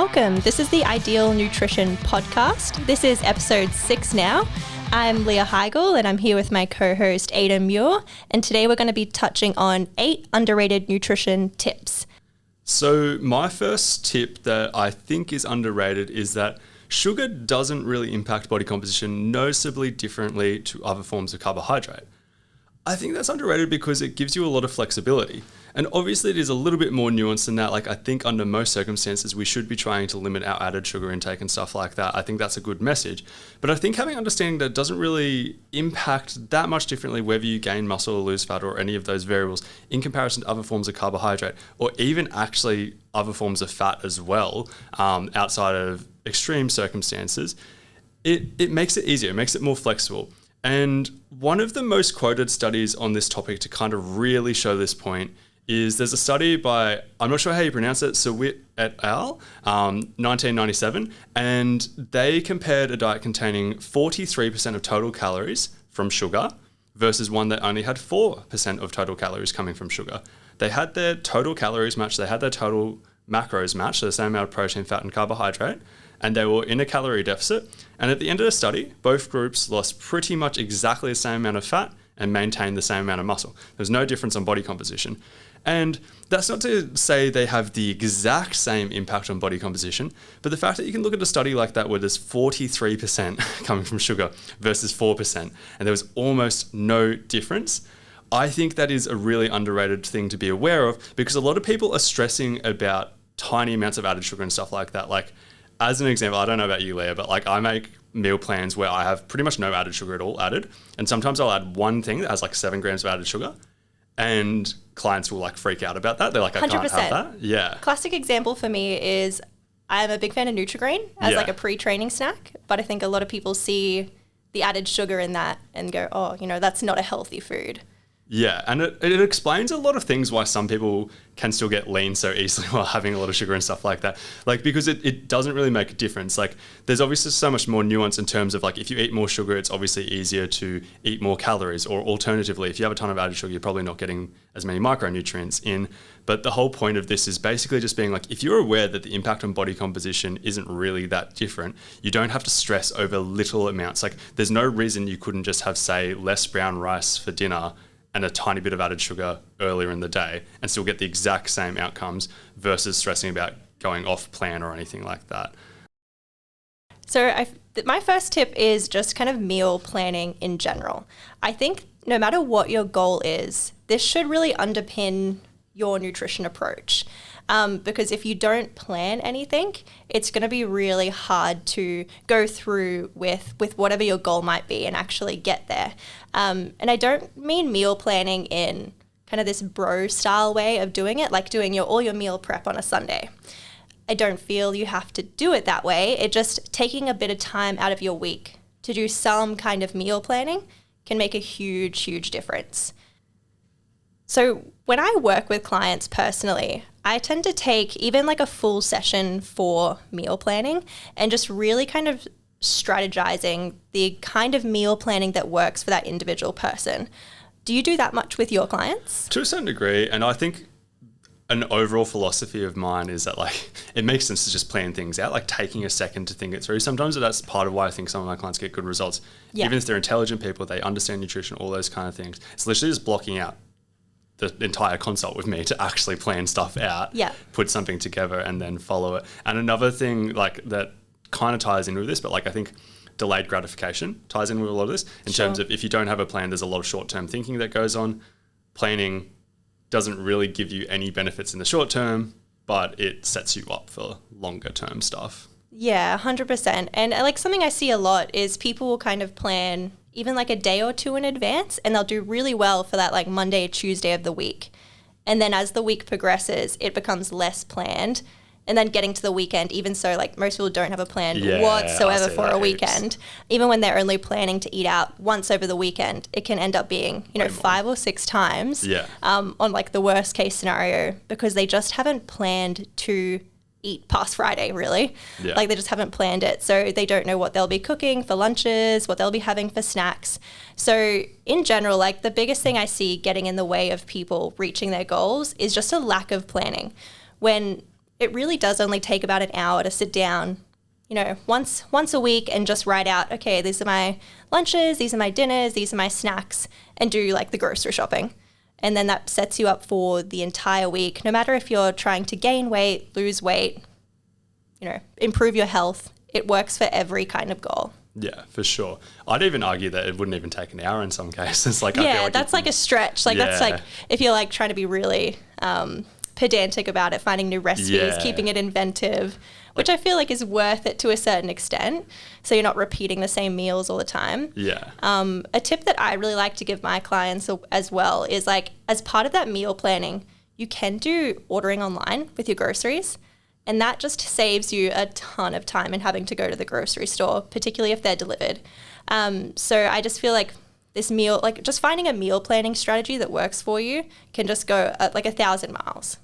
Welcome. This is the Ideal Nutrition Podcast. This is episode 6 now. I'm Leah Heigl and I'm here with my co-host Aidan Muir, and today we're going to be touching on 8 underrated nutrition tips. So my first tip that I think is underrated is that sugar doesn't really impact body composition noticeably differently to other forms of carbohydrate. I think that's underrated because it gives you a lot of flexibility. And obviously it is a little bit more nuanced than that. Like, I think under most circumstances, we should be trying to limit our added sugar intake and stuff like that. I think that's a good message. But I think having understanding that it doesn't really impact that much differently whether you gain muscle or lose fat or any of those variables in comparison to other forms of carbohydrate, or even actually other forms of fat as well, outside of extreme circumstances, it makes it easier, it makes it more flexible. And one of the most quoted studies on this topic to kind of really show this point is there's a study by, I'm not sure how you pronounce it, Sawit et al., 1997, and they compared a diet containing 43% of total calories from sugar versus one that only had 4% of total calories coming from sugar. They had their total calories matched, they had their total macros matched, so the same amount of protein, fat, and carbohydrate, and they were in a calorie deficit. And at the end of the study, both groups lost pretty much exactly the same amount of fat and maintained the same amount of muscle. There's no difference on body composition. And that's not to say they have the exact same impact on body composition, but the fact that you can look at a study like that where there's 43% coming from sugar versus 4%, and there was almost no difference, I think that is a really underrated thing to be aware of, because a lot of people are stressing about tiny amounts of added sugar and stuff like that. Like, as an example, I don't know about you, Leah, but like, I make meal plans where I have pretty much no added sugar at all added. And sometimes I'll add one thing that has like 7 grams of added sugar, and clients will like freak out about that. They're like, I 100%. can't have that. Yeah. Classic example for me is I'm a big fan of Nutri-Grain as like a pre-training snack, but I think a lot of people see the added sugar in that and go, oh, that's not a healthy food. Yeah, and it explains a lot of things why some people can still get lean so easily while having a lot of sugar and stuff like that. Like, because it doesn't really make a difference. Like, there's obviously so much more nuance in terms of like, if you eat more sugar, it's obviously easier to eat more calories. Or alternatively, if you have a ton of added sugar, you're probably not getting as many micronutrients in. But the whole point of this is basically just being like, if you're aware that the impact on body composition isn't really that different, you don't have to stress over little amounts. Like, there's no reason you couldn't just have, say, less brown rice for dinner and a tiny bit of added sugar earlier in the day and still get the exact same outcomes versus stressing about going off plan or anything like that. So my first tip is just kind of meal planning in general. I think no matter what your goal is, this should really underpin your nutrition approach. Because if you don't plan anything, it's going to be really hard to go through with whatever your goal might be and actually get there. And I don't mean meal planning in kind of this bro style way of doing it, like doing all your meal prep on a Sunday. I don't feel you have to do it that way. It just taking a bit of time out of your week to do some kind of meal planning can make a huge, huge difference. So when I work with clients personally, I tend to take even like a full session for meal planning and just really kind of strategizing the kind of meal planning that works for that individual person. Do you do that much with your clients? To a certain degree, and I think an overall philosophy of mine is that like, it makes sense to just plan things out, like taking a second to think it through. Sometimes that's part of why I think some of my clients get good results. Yeah. Even if they're intelligent people, they understand nutrition, all those kind of things. It's literally just blocking out the entire consult with me to actually plan stuff out, put something together and then follow it. And another thing like that kind of ties in with this, but like I think delayed gratification ties in with a lot of this in terms of if you don't have a plan, there's a lot of short-term thinking that goes on. Planning doesn't really give you any benefits in the short term, but it sets you up for longer term stuff. Yeah, 100%. And like something I see a lot is people will kind of plan even like a day or two in advance, and they'll do really well for that like Monday, Tuesday of the week. And then as the week progresses, it becomes less planned. And then getting to the weekend, even so, like most people don't have a plan whatsoever for a weekend. Even when they're only planning to eat out once over the weekend, it can end up being, 5 or 6 times on like the worst case scenario, because they just haven't planned to eat past Friday, really. Yeah. Like they just haven't planned it. So they don't know what they'll be cooking for lunches, what they'll be having for snacks. So in general, like the biggest thing I see getting in the way of people reaching their goals is just a lack of planning. When it really does only take about an hour to sit down, once a week and just write out, okay, these are my lunches, these are my dinners, these are my snacks, and do like the grocery shopping. And then that sets you up for the entire week, no matter if you're trying to gain weight, lose weight, improve your health. It works for every kind of goal. Yeah, for sure. I'd even argue that it wouldn't even take an hour in some cases. I feel like that's like a stretch. That's like if you're like trying to be really pedantic about it, finding new recipes, keeping it inventive, which I feel like is worth it to a certain extent. So you're not repeating the same meals all the time. Yeah. A tip that I really like to give my clients as well is like, as part of that meal planning, you can do ordering online with your groceries. And that just saves you a ton of time in having to go to the grocery store, particularly if they're delivered. So I just feel like this meal, like just finding a meal planning strategy that works for you can just go like 1,000 miles.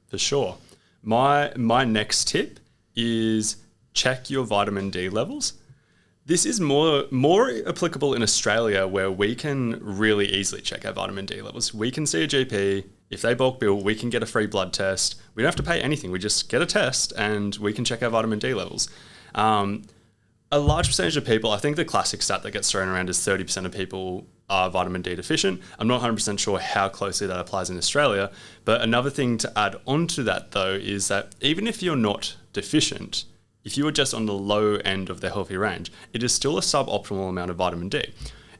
For sure. My next tip is check your vitamin D levels. This is more applicable in Australia, where we can really easily check our vitamin D levels. We can see a GP. If they bulk bill, we can get a free blood test. We don't have to pay anything. We just get a test and we can check our vitamin D levels. A large percentage of people, I think the classic stat that gets thrown around is 30% of people are vitamin D deficient. I'm not 100% sure how closely that applies in Australia. But another thing to add on to that, though, is that even if you're not deficient, if you are just on the low end of the healthy range, it is still a suboptimal amount of vitamin D.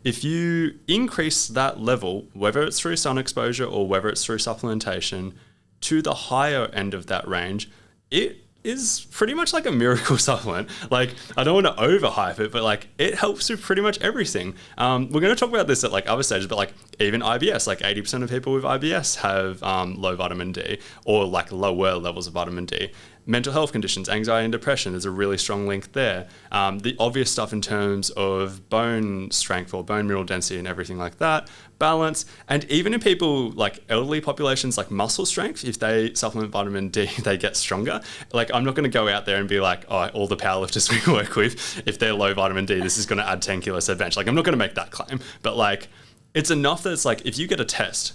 If you increase that level, whether it's through sun exposure or whether it's through supplementation, to the higher end of that range, it is pretty much like a miracle supplement. Like, I don't want to overhype it, but like it helps with pretty much everything. We're going to talk about this at like other stages, but like even IBS, like 80% of people with IBS have low vitamin D or like lower levels of vitamin D. Mental health conditions, anxiety and depression, there's a really strong link there. The obvious stuff in terms of bone strength or bone mineral density and everything like that, balance, and even in people like elderly populations, like muscle strength, if they supplement vitamin D, they get stronger. Like, I'm not going to go out there and be like, oh, all the powerlifters we work with, if they're low vitamin D, this is going to add 10 kilos to the bench. Like, I'm not going to make that claim, but like, it's enough that it's like, if you get a test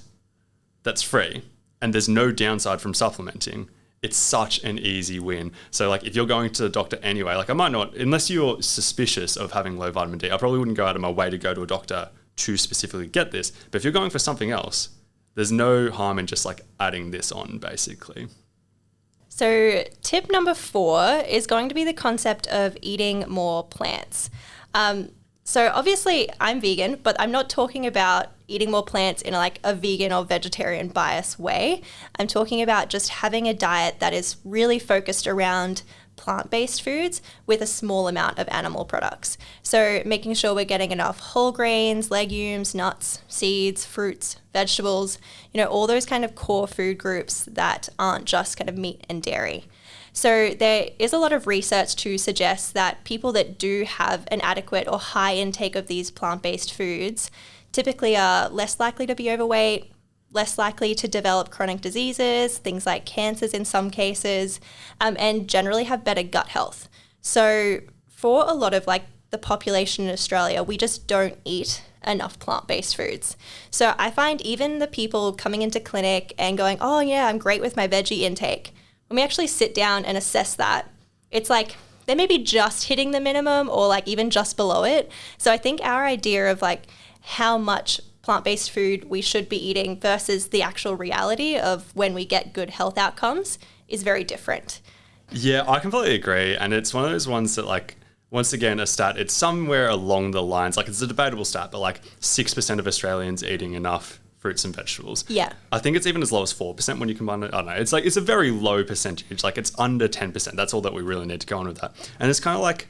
that's free and there's no downside from supplementing, it's such an easy win. So like, if you're going to the doctor anyway, like I might not, unless you're suspicious of having low vitamin D, I probably wouldn't go out of my way to go to a doctor to specifically get this. But if you're going for something else, there's no harm in just like adding this on, basically. So tip number 4 is going to be the concept of eating more plants. So obviously I'm vegan, but I'm not talking about eating more plants in like a vegan or vegetarian bias way. I'm talking about just having a diet that is really focused around plant-based foods with a small amount of animal products. So making sure we're getting enough whole grains, legumes, nuts, seeds, fruits, vegetables, all those kind of core food groups that aren't just kind of meat and dairy. So there is a lot of research to suggest that people that do have an adequate or high intake of these plant-based foods typically are less likely to be overweight, less likely to develop chronic diseases, things like cancers in some cases, and generally have better gut health. So for a lot of like the population in Australia, we just don't eat enough plant-based foods. So I find even the people coming into clinic and going, oh yeah, I'm great with my veggie intake, when we actually sit down and assess that, it's like they may be just hitting the minimum or like even just below it. So I think our idea of like how much plant-based food we should be eating versus the actual reality of when we get good health outcomes is very different. Yeah, I completely agree. And it's one of those ones that like, once again, a stat, it's somewhere along the lines, like it's a debatable stat, but like 6% of Australians eating enough fruits and vegetables. Yeah. I think it's even as low as 4% when you combine it. I don't know. It's like, it's a very low percentage. Like it's under 10%. That's all that we really need to go on with that. And it's kind of like,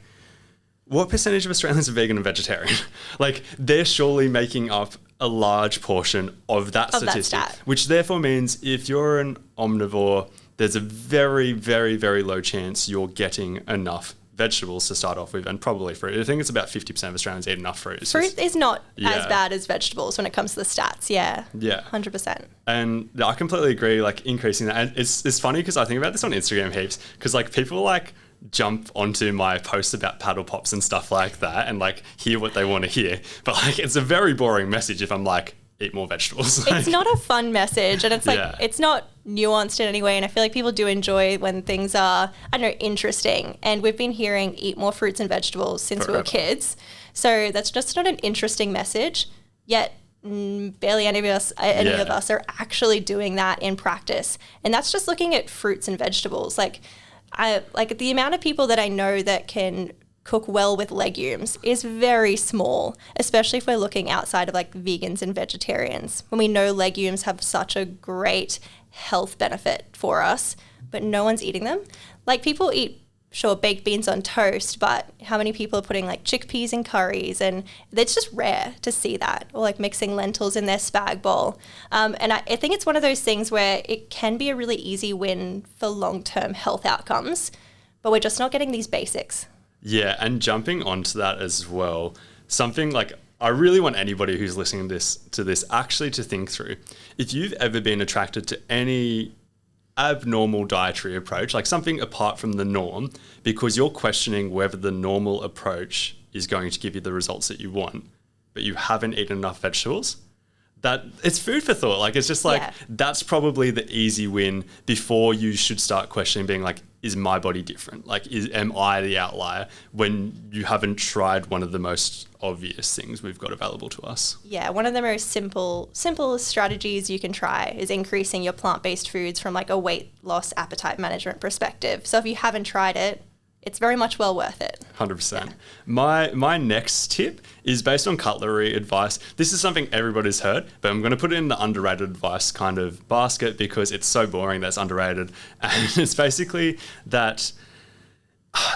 what percentage of Australians are vegan and vegetarian? Like they're surely making up a large portion of that statistic, which therefore means if you're an omnivore, there's a very, very, very low chance you're getting enough vegetables to start off with, and probably fruit. I think it's about 50% of Australians eat enough fruit. Fruit is not as bad as vegetables when it comes to the stats. Yeah. 100%. And I completely agree, like increasing that. And it's funny because I think about this on Instagram heaps, because like people like jump onto my posts about paddle pops and stuff like that and like hear what they want to hear. But like it's a very boring message if I'm like, eat more vegetables. It's not a fun message, and it's like, Yeah. it's not nuanced in any way. And I feel like people do enjoy when things are, I don't know, interesting. And we've been hearing eat more fruits and vegetables since we were kids. So that's just not an interesting message, yet barely any of us are actually doing that in practice. And that's just looking at fruits and vegetables. Like the amount of people that I know that can cook well with legumes is very small, especially if we're looking outside of like vegans and vegetarians, when we know legumes have such a great health benefit for us, but no one's eating them. Like, people eat, sure, baked beans on toast, but how many people are putting like chickpeas in curries? And it's just rare to see that, or like mixing lentils in their spag bowl. And I think it's one of those things where it can be a really easy win for long-term health outcomes, but we're just not getting these basics. Yeah, and jumping onto that as well, something like I really want anybody who's listening to this actually to think through. If you've ever been attracted to any abnormal dietary approach, like something apart from the norm, because you're questioning whether the normal approach is going to give you the results that you want, but you haven't eaten enough vegetables, that it's food for thought. Like, it's just like, that's probably the easy win before you should start questioning, being like, is my body different? Like, am I the outlier, when you haven't tried one of the most obvious things we've got available to us? Yeah, one of the most simple strategies you can try is increasing your plant-based foods from like a weight loss appetite management perspective. So if you haven't tried it, it's very much well worth it. 100%. My next tip is based on Cutlery advice. This is something everybody's heard, but I'm going to put it in the underrated advice kind of basket because it's so boring that's underrated. And it's basically that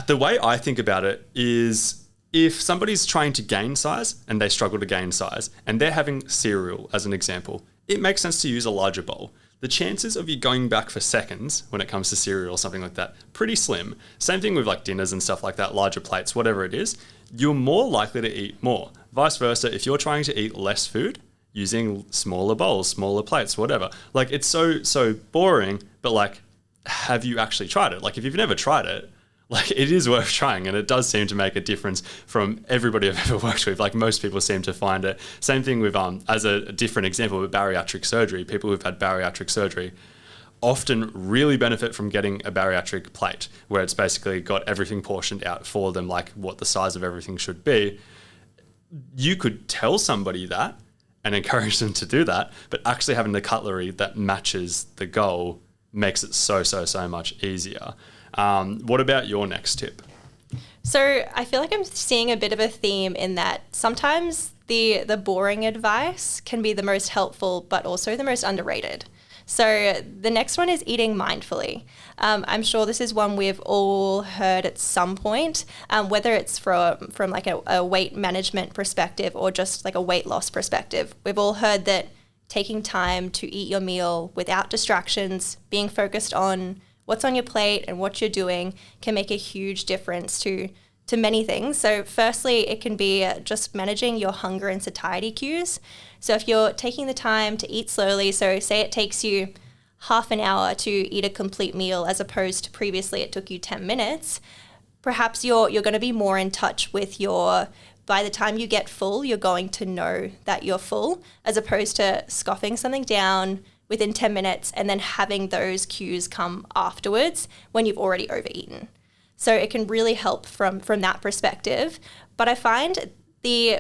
the way I think about it is, if somebody's trying to gain size and they struggle to gain size and they're having cereal as an example, it makes sense to use a larger bowl. The chances of you going back for seconds when it comes to cereal or something like that, pretty slim. Same thing with like dinners and stuff like that, larger plates, whatever it is, you're more likely to eat more. Vice versa, if you're trying to eat less food, using smaller bowls, smaller plates, whatever. Like, it's so boring, but like, have you actually tried it? Like, if you've never tried it, like, it is worth trying, and it does seem to make a difference from everybody I've ever worked with. Like, most people seem to find it. Same thing with, as a different example, with bariatric surgery. People who've had bariatric surgery often really benefit from getting a bariatric plate, where it's basically got everything portioned out for them, like what the size of everything should be. You could tell somebody that and encourage them to do that, but actually having the cutlery that matches the goal makes it so much easier. What about your next tip? So I feel like I'm seeing a bit of a theme in that sometimes the boring advice can be the most helpful, but also the most underrated. So the next one is eating mindfully. I'm sure this is one we've all heard at some point, whether it's from like a weight management perspective or just like a weight loss perspective. We've all heard that taking time to eat your meal without distractions, being focused on what's on your plate and what you're doing, can make a huge difference to many things. So firstly, it can be just managing your hunger and satiety cues. So if you're taking the time to eat slowly, so say it takes you half an hour to eat a complete meal as opposed to previously it took you 10 minutes, perhaps you're going to be more in touch with by the time you get full, you're going to know that you're full, as opposed to scoffing something down within 10 minutes and then having those cues come afterwards when you've already overeaten. So it can really help from that perspective. But I find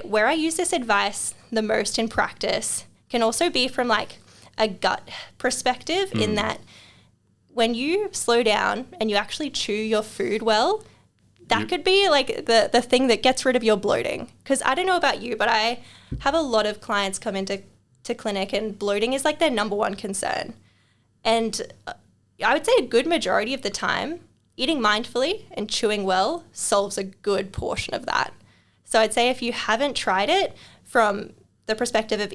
where I use this advice the most in practice can also be from like a gut perspective, in that when you slow down and you actually chew your food well, that could be like the thing that gets rid of your bloating. Because I don't know about you, but I have a lot of clients come into clinic and bloating is like their number one concern. And I would say a good majority of the time, eating mindfully and chewing well solves a good portion of that. So I'd say if you haven't tried it from the perspective of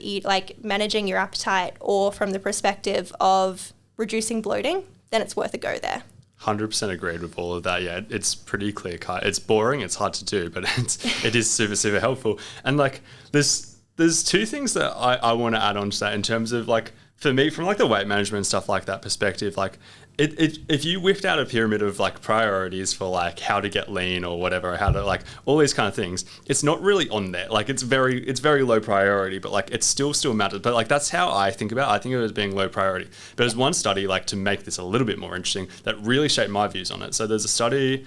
managing your appetite, or from the perspective of reducing bloating, then it's worth a go there. 100% agreed with all of that. Yeah, it's pretty clear cut. It's boring, it's hard to do, but it is super helpful. And like there's two things that I want to add on to that in terms of like, for me, from like the weight management and stuff like that perspective, like if you whipped out a pyramid of like priorities for like how to get lean or whatever, how to like all these kind of things, it's not really on there. Like it's very low priority, but like it still matters. But like that's how I think about it. I think of it as being low priority. But there's one study, like to make this a little bit more interesting, that really shaped my views on it. So there's a study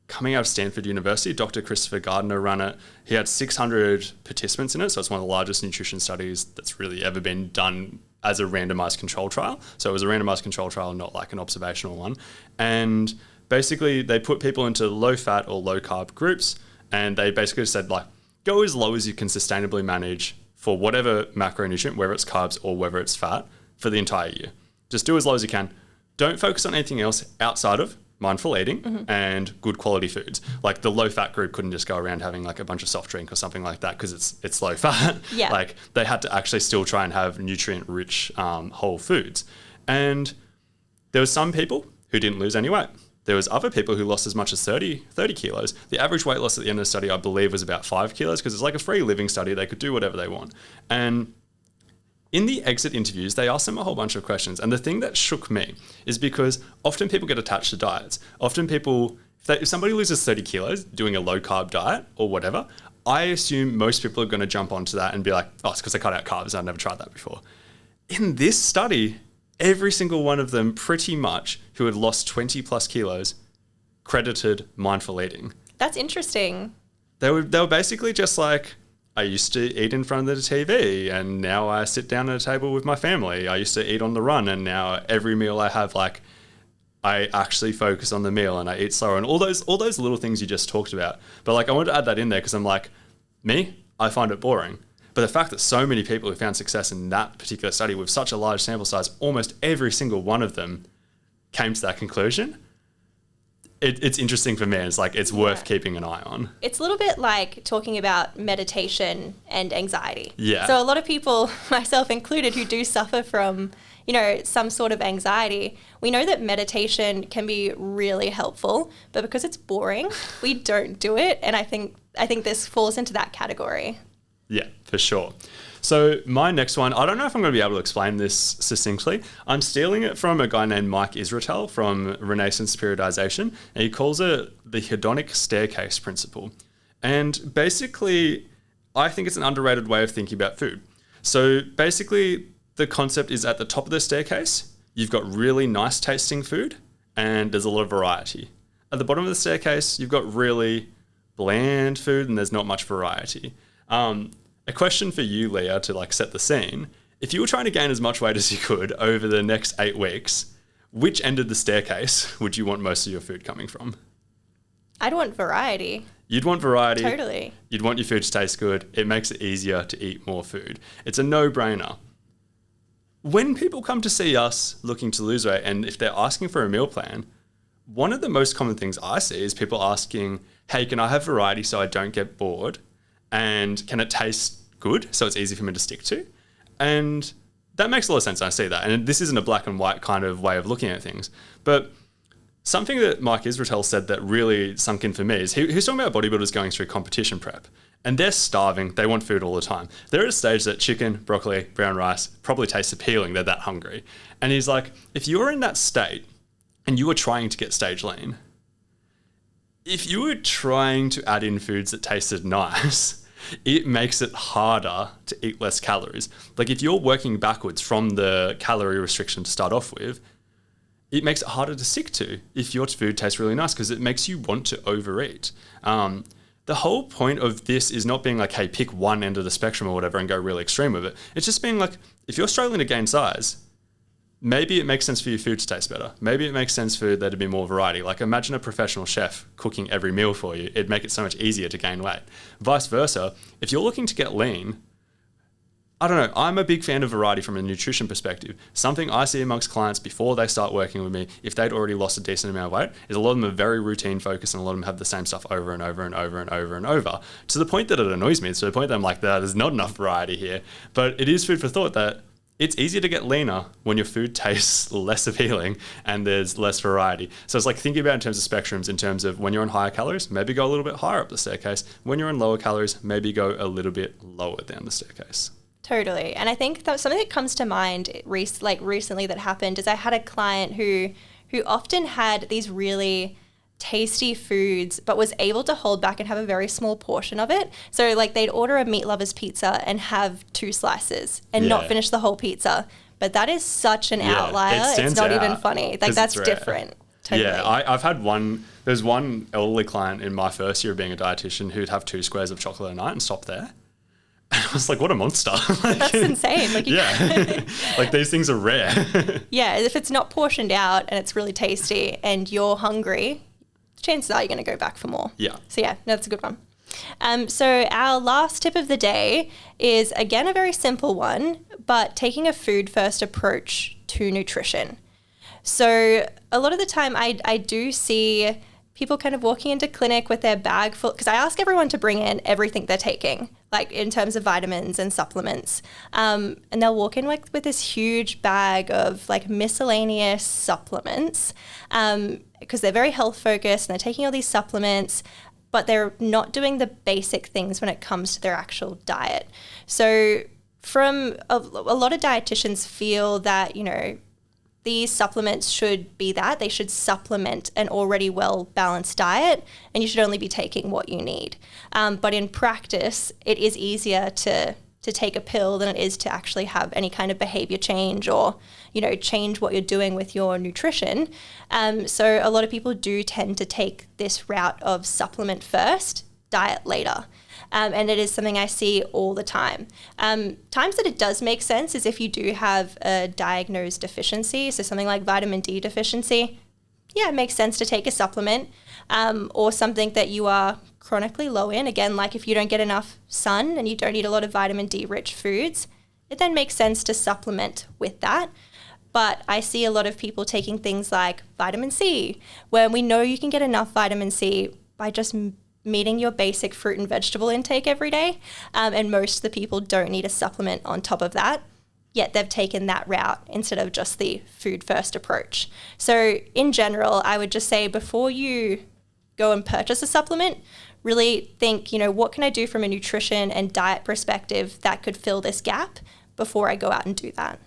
coming out of Stanford University. Dr. Christopher Gardner ran it. He had 600 participants in it. So it's one of the largest nutrition studies that's really ever been done as a randomized control trial. So it was a randomized control trial, not like an observational one. And basically they put people into low fat or low carb groups. And they basically said like, go as low as you can sustainably manage for whatever macronutrient, whether it's carbs or whether it's fat, for the entire year. Just do as low as you can. Don't focus on anything else outside of mindful eating and good quality foods. Like the low fat group couldn't just go around having like a bunch of soft drink or something like that because it's low fat. Yeah. Like they had to actually still try and have nutrient rich whole foods. And there was some people who didn't lose any weight. There was other people who lost as much as 30 kilos. The average weight loss at the end of the study, I believe, was about 5 kilos because it's like a free living study. They could do whatever they want. And in the exit interviews, they asked them a whole bunch of questions. And the thing that shook me is because often people get attached to diets. Often people, if somebody loses 30 kilos doing a low carb diet or whatever, I assume most people are going to jump onto that and be like, oh, it's because I cut out carbs. I've never tried that before. In this study, every single one of them pretty much who had lost 20 plus kilos credited mindful eating. That's interesting. They were basically just like, I used to eat in front of the TV and now I sit down at a table with my family. I used to eat on the run and now every meal I have, like, I actually focus on the meal and I eat slower and all those little things you just talked about. But like, I wanted to add that in there because I'm like, me, I find it boring. But the fact that so many people who found success in that particular study with such a large sample size, almost every single one of them came to that conclusion. It's interesting for me. It's like, it's worth keeping an eye on. It's a little bit like talking about meditation and anxiety. Yeah. So a lot of people, myself included, who do suffer from, some sort of anxiety, we know that meditation can be really helpful, but because it's boring, we don't do it. And I think this falls into that category. Yeah, for sure. So my next one, I don't know if I'm going to be able to explain this succinctly. I'm stealing it from a guy named Mike Israetel from Renaissance Periodization, and he calls it the hedonic staircase principle. And basically, I think it's an underrated way of thinking about food. So basically, the concept is at the top of the staircase, you've got really nice tasting food, and there's a lot of variety. At the bottom of the staircase, you've got really bland food, and there's not much variety. A question for you, Leah, to like set the scene. If you were trying to gain as much weight as you could over the next 8 weeks, which end of the staircase would you want most of your food coming from? I'd want variety. You'd want variety. Totally. You'd want your food to taste good. It makes it easier to eat more food. It's a no-brainer. When people come to see us looking to lose weight, and if they're asking for a meal plan, one of the most common things I see is people asking, hey, can I have variety so I don't get bored? And can it taste good so it's easy for me to stick to? And that makes a lot of sense. I see that. And this isn't a black and white kind of way of looking at things. But something that Mike Israetel said that really sunk in for me is he was talking about bodybuilders going through competition prep. And they're starving. They want food all the time. They're at a stage that chicken, broccoli, brown rice probably tastes appealing. They're that hungry. And he's like, if you're in that state and you were trying to get stage lean, if you were trying to add in foods that tasted nice, it makes it harder to eat less calories. Like if you're working backwards from the calorie restriction to start off with, it makes it harder to stick to if your food tastes really nice because it makes you want to overeat. The whole point of this is not being like, hey, pick one end of the spectrum or whatever and go really extreme with it. It's just being like, if you're struggling to gain size, maybe it makes sense for your food to taste better. Maybe it makes sense for there to be more variety. Like imagine a professional chef cooking every meal for you. It'd make it so much easier to gain weight. Vice versa, if you're looking to get lean, I don't know, I'm a big fan of variety from a nutrition perspective. Something I see amongst clients before they start working with me, if they'd already lost a decent amount of weight, is a lot of them are very routine focused and a lot of them have the same stuff over and over and over and over and over. To the point that it annoys me, to the point that I'm like, there's not enough variety here. But it is food for thought that it's easier to get leaner when your food tastes less appealing and there's less variety. So it's like thinking about in terms of spectrums, in terms of when you're on higher calories, maybe go a little bit higher up the staircase. When you're on lower calories, maybe go a little bit lower down the staircase. Totally. And I think that something that comes to mind recently that happened is I had a client who often had these really tasty foods but was able to hold back and have a very small portion of it. So like they'd order a meat lover's pizza and have 2 slices and not finish the whole pizza. But that is such an outlier. It's not even funny. Like that's different. Totally. Yeah, I've had there's one elderly client in my first year of being a dietitian who'd have 2 squares of chocolate a night and stop there. And I was like, what a monster. Like, that's insane. Like, like these things are rare. Yeah, if it's not portioned out and it's really tasty and you're hungry, chances are you're going to go back for more. Yeah. So yeah, that's a good one. So our last tip of the day is, again, a very simple one, but taking a food first approach to nutrition. So a lot of the time I do see people kind of walking into clinic with their bag full, because I ask everyone to bring in everything they're taking, like in terms of vitamins and supplements. And they'll walk in with this huge bag of like miscellaneous supplements, because they're very health focused and they're taking all these supplements, but they're not doing the basic things when it comes to their actual diet. So from a lot of dietitians feel that, these supplements should be that. They should supplement an already well-balanced diet, and you should only be taking what you need. But in practice, it is easier to take a pill than it is to actually have any kind of behavior change or, change what you're doing with your nutrition. So a lot of people do tend to take this route of supplement first, diet later. And it is something I see all the time. Times that it does make sense is if you do have a diagnosed deficiency, so something like vitamin D deficiency, yeah, it makes sense to take a supplement, or something that you are chronically low in. Again, like if you don't get enough sun and you don't eat a lot of vitamin D rich foods, it then makes sense to supplement with that. But I see a lot of people taking things like vitamin C, where we know you can get enough vitamin C by just meeting your basic fruit and vegetable intake every day. And most of the people don't need a supplement on top of that, yet they've taken that route instead of just the food first approach. So in general, I would just say before you go and purchase a supplement, really think, what can I do from a nutrition and diet perspective that could fill this gap before I go out and do that?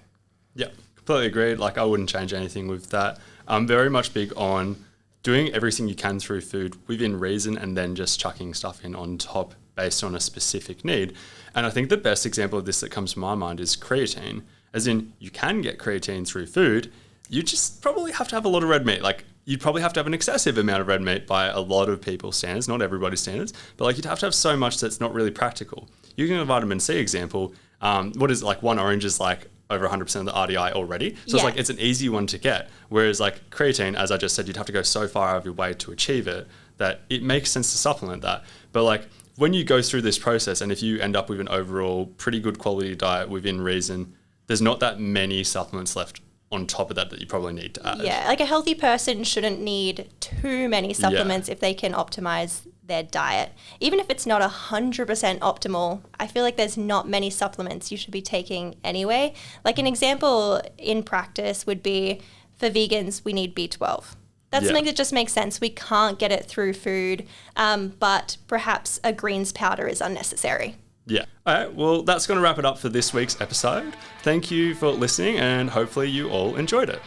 Yeah, completely agreed. Like I wouldn't change anything with that. I'm very much big on doing everything you can through food within reason and then just chucking stuff in on top based on a specific need. And I think the best example of this that comes to my mind is creatine, as in you can get creatine through food. You just probably have to have a lot of red meat. Like you'd probably have to have an excessive amount of red meat by a lot of people's standards, not everybody's standards, but like you'd have to have so much that's not really practical. Using a vitamin C example, what is it, like 1 orange is like over 100% of the RDI already. So it's like, it's an easy one to get. Whereas like creatine, as I just said, you'd have to go so far out of your way to achieve it that it makes sense to supplement that. But like when you go through this process and if you end up with an overall pretty good quality diet within reason, there's not that many supplements left on top of that you probably need to add. Yeah, like a healthy person shouldn't need too many supplements if they can optimize their diet. Even if it's not 100% optimal, I feel like there's not many supplements you should be taking anyway. Like an example in practice would be for vegans, we need B12. That's something that just makes sense. We can't get it through food, but perhaps a greens powder is unnecessary. Yeah. All right. Well, that's going to wrap it up for this week's episode. Thank you for listening and hopefully you all enjoyed it.